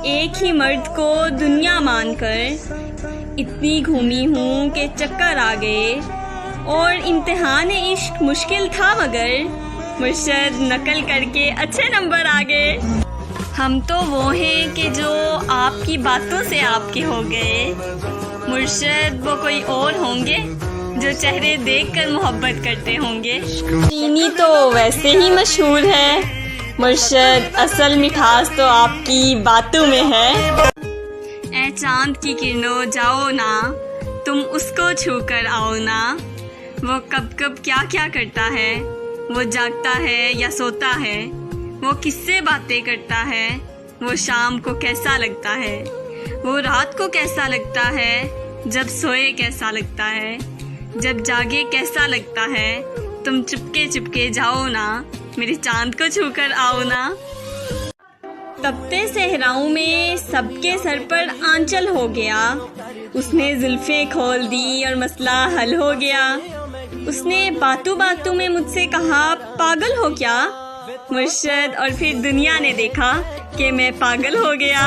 ایک ہی مرد کو دنیا مان کر اتنی گھومی ہوں کہ چکر آ گئے، اور امتحان عشق مشکل تھا مگر مرشد نقل کر کے اچھے نمبر آ گئے۔ ہم تو وہ ہیں کہ جو آپ کی باتوں سے آپ کے ہو گئے، مرشد وہ کوئی اور ہوں گے جو چہرے دیکھ کر محبت کرتے ہوں گے۔ چینی تو ویسے ہی مشہور ہے، مرشد اصل مٹھاس تو آپ کی باتوں میں ہے۔ اے چاند کی کرنوں جاؤ نا، تم اس کو چھو کر آؤ نا، وہ کب کب کیا کیا کرتا ہے، وہ جاگتا ہے یا سوتا ہے، وہ کس سے باتیں کرتا ہے، وہ شام کو کیسا لگتا ہے، وہ رات کو کیسا لگتا ہے، جب سوئے کیسا لگتا ہے، جب جاگے کیسا لگتا ہے، تم چپکے چپکے جاؤ نا، میرے چاند کو چھو کر آؤ نا۔ تپتے صحراؤں میں سب کے سر پر آنچل ہو گیا، اس نے زلفیں کھول دی اور مسئلہ حل ہو گیا، اس نے باتوں باتوں میں مجھ سے کہا پاگل ہو کیا، مرشد اور پھر دنیا نے دیکھا کہ میں پاگل ہو گیا۔